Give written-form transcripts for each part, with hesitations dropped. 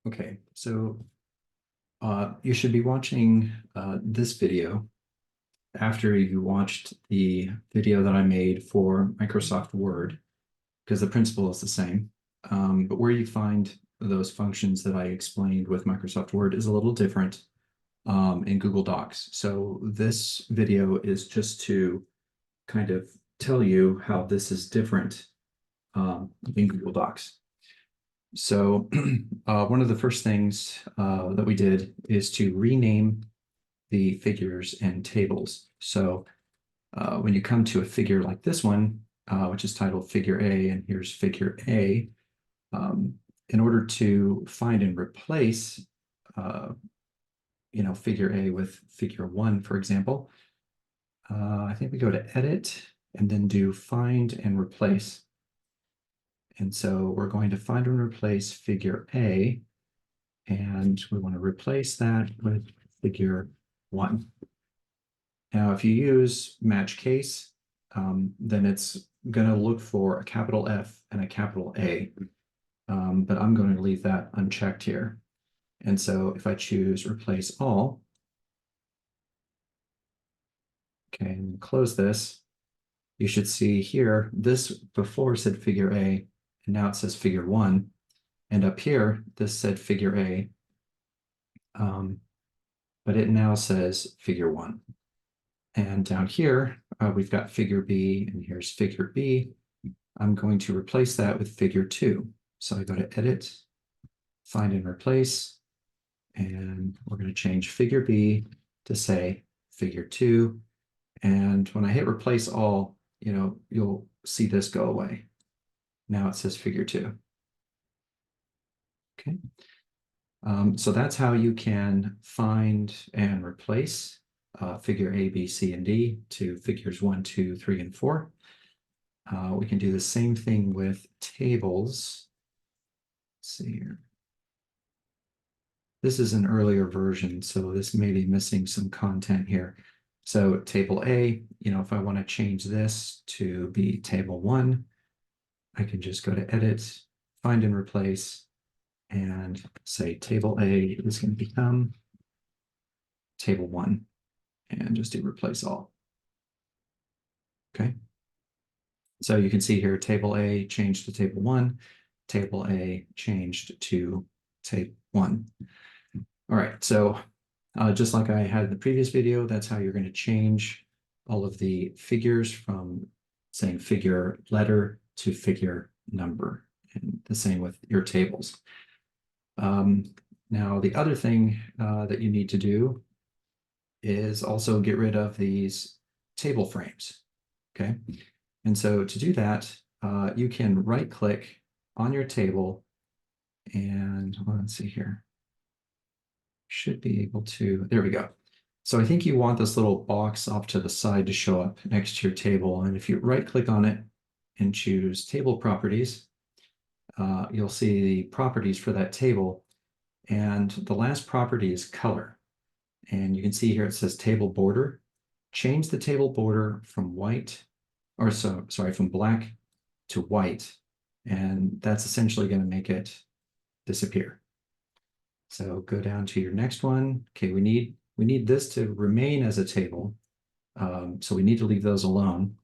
Okay, so you should be watching this video after you watched the video that I made for Microsoft Word, because the principle is the same. But where you find those functions that I explained with Microsoft Word is a little different in Google Docs. So this video is just to kind of tell you how this is different in Google Docs. So one of the first things that we did is to rename the figures and tables. So when you come to a figure like this one, which is titled Figure A, and here's Figure A, in order to find and replace, Figure A with Figure 1, for example, I think we go to Edit and then do Find and Replace. And so we're going to find and replace Figure A, and we want to replace that with Figure 1. Now, if you use match case, then it's going to look for a capital F and a capital A, but I'm going to leave that unchecked here. And so if I choose replace all, okay, and close this, you should see here, this before said Figure A, and now it says Figure 1. And up here, this said Figure A, but it now says Figure 1. And down here, we've got Figure B, and here's Figure B. I'm going to replace that with Figure 2. So I go to Edit, Find and Replace, and we're going to change Figure B to say Figure 2. And when I hit Replace All, you'll see this go away. Now it says Figure 2. Okay. So that's how you can find and replace figure A, B, C, and D to figures 1, 2, 3, and 4. We can do the same thing with tables. Let's see here. This is an earlier version, so this may be missing some content here. So table A, if I want to change this to be table 1, I can just go to Edit, Find and Replace, and say table A is going to become table 1, and just do replace all. Okay. So you can see here, table A changed to table 1, table A changed to table 1. All right, so just like I had in the previous video, that's how you're going to change all of the figures from saying figure letter to figure number, and the same with your tables. Now, the other thing that you need to do is also get rid of these table frames, okay? And so to do that, you can right-click on your table, and let's see here. Should be able to, there we go. So I think you want this little box off to the side to show up next to your table. And if you right-click on it and choose Table Properties, you'll see the properties for that table. And the last property is color. And you can see here it says Table Border. Change the table border from from black to white. And that's essentially going to make it disappear. So go down to your next one. Okay, we need this to remain as a table. So we need to leave those alone.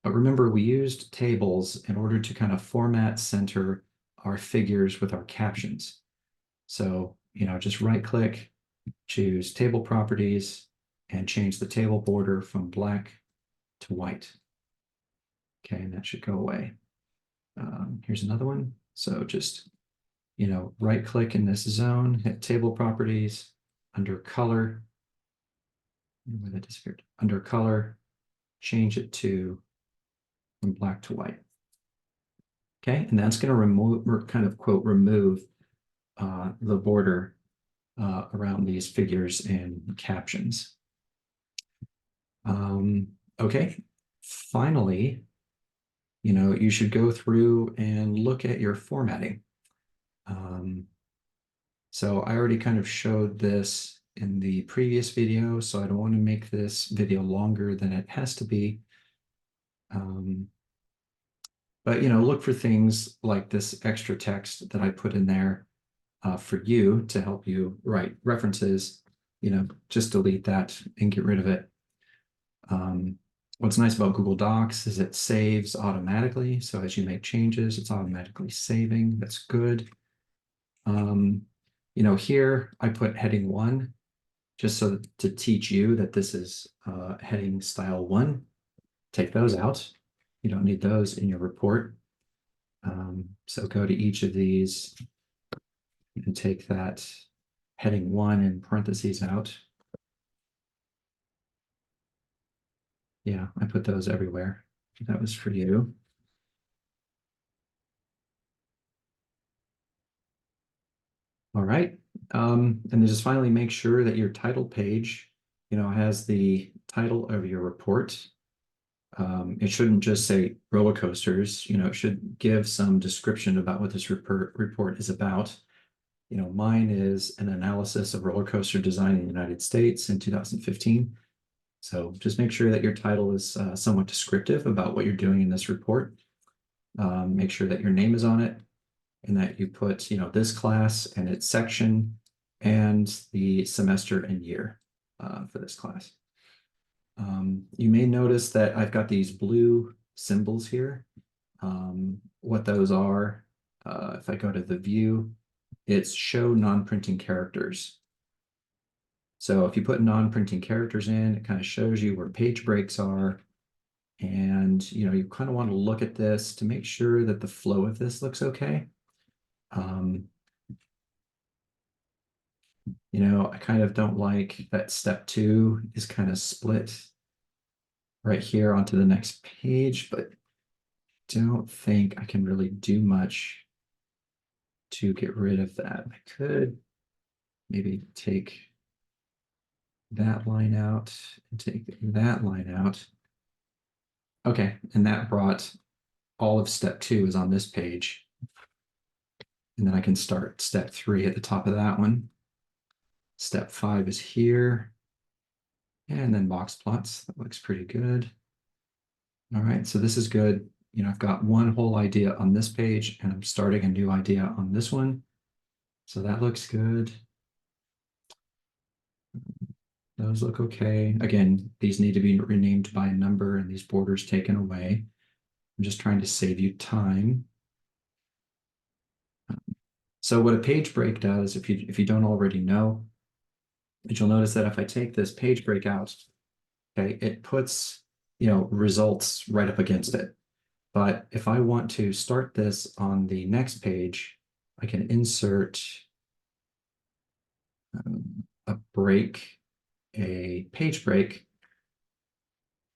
But remember, we used tables in order to kind of format center our figures with our captions. So, just right click, choose table properties, and change the table border from black to white. Okay, and that should go away. Here's another one. So just right click in this zone, hit table properties, under color, where that disappeared, under color, change it to from black to white. Okay, and that's going to remove, kind of quote, remove the border around these figures and captions. Okay, finally, you should go through and look at your formatting. So I already kind of showed this in the previous video, so I don't want to make this video longer than it has to be. But look for things like this extra text that I put in there. for you to help you write references, just delete that and get rid of it. What's nice about Google Docs is it saves automatically. So as you make changes, it's automatically saving. That's good. Here I put heading 1 just so to teach you that this is heading style 1. Take those out. You don't need those in your report. So go to each of these and take that heading 1 in parentheses out. Yeah, I put those everywhere. That was for you. All right. And then just finally make sure that your title page, has the title of your report. It shouldn't just say roller coasters, it should give some description about what this report is about. Mine is an analysis of roller coaster design in the United States in 2015. So just make sure that your title is somewhat descriptive about what you're doing in this report. Make sure that your name is on it and that you put, this class and its section and the semester and year for this class. You may notice that I've got these blue symbols here. What those are, if I go to the view, it's show non-printing characters. So if you put non-printing characters in, it kind of shows you where page breaks are. And, you kind of want to look at this to make sure that the flow of this looks okay. I kind of don't like that step 2 is kind of split right here onto the next page, but don't think I can really do much to get rid of that. I could maybe take that line out and take that line out. Okay, and that brought all of step 2 is on this page. And then I can start step 3 at the top of that one. Step 5 is here. And then box plots. That looks pretty good. All right, so this is good. I've got one whole idea on this page and I'm starting a new idea on this one. So that looks good. Those look okay. Again, these need to be renamed by a number and these borders taken away. I'm just trying to save you time. So what a page break does, if you don't already know, but you'll notice that if I take this page break out, okay, it puts, results right up against it. But if I want to start this on the next page, I can insert a break, a page break.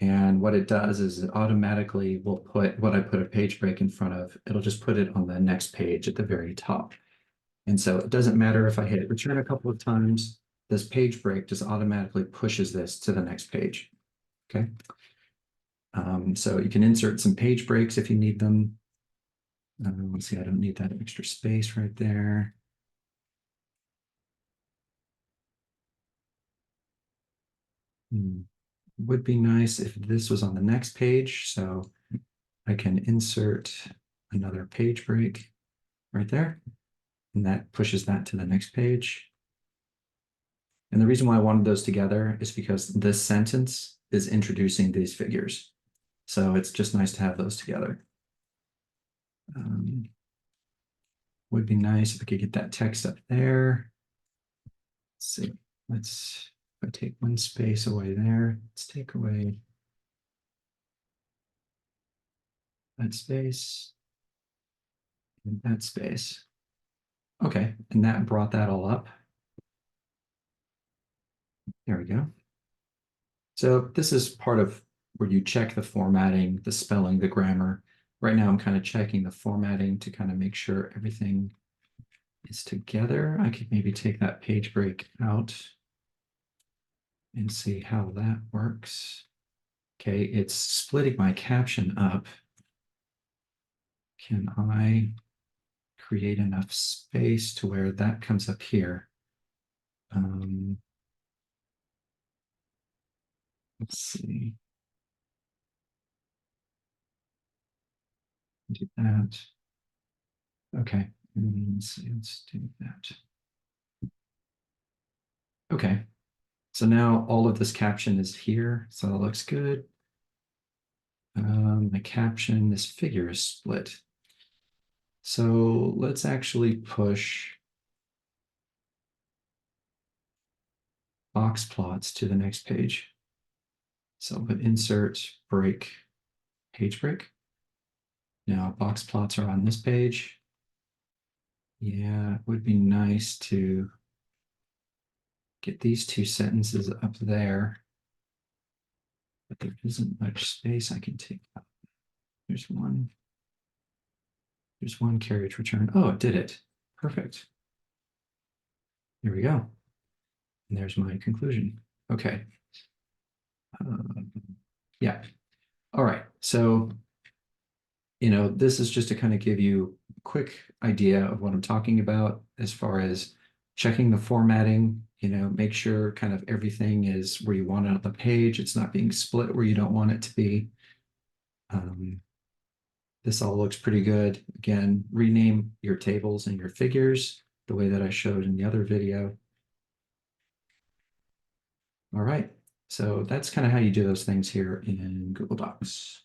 And what it does is it automatically will put what I put a page break in front of, it'll just put it on the next page at the very top. And so it doesn't matter if I hit return a couple of times, this page break just automatically pushes this to the next page. Okay. So you can insert some page breaks if you need them. Let's see, I don't need that extra space right there. Would be nice if this was on the next page. So I can insert another page break right there. And that pushes that to the next page. And the reason why I wanted those together is because this sentence is introducing these figures. So it's just nice to have those together. Would be nice if I could get that text up there. Let's see. If I take one space away there, let's take away that space and that space. Okay, and that brought that all up. There we go. So this is part of where you check the formatting, the spelling, the grammar. Right now I'm kind of checking the formatting to kind of make sure everything is together. I could maybe take that page break out and see how that works. Okay, it's splitting my caption up. Can I create enough space to where that comes up here? Let's see. Do that. Okay, Let's do that. Okay, so now all of this caption is here, so that looks good. My caption, this figure is split. So let's actually push box plots to the next page. So I'll put insert break, page break. Now box plots are on this page. Yeah, it would be nice to get these two sentences up there, but there isn't much space I can take up. There's one carriage return. Oh, it did it. Perfect. Here we go. And there's my conclusion. Okay. Yeah. All right. So, this is just to kind of give you a quick idea of what I'm talking about as far as checking the formatting, make sure kind of everything is where you want it on the page. It's not being split where you don't want it to be. This all looks pretty good. Again, rename your tables and your figures the way that I showed in the other video. All right, so that's kind of how you do those things here in Google Docs.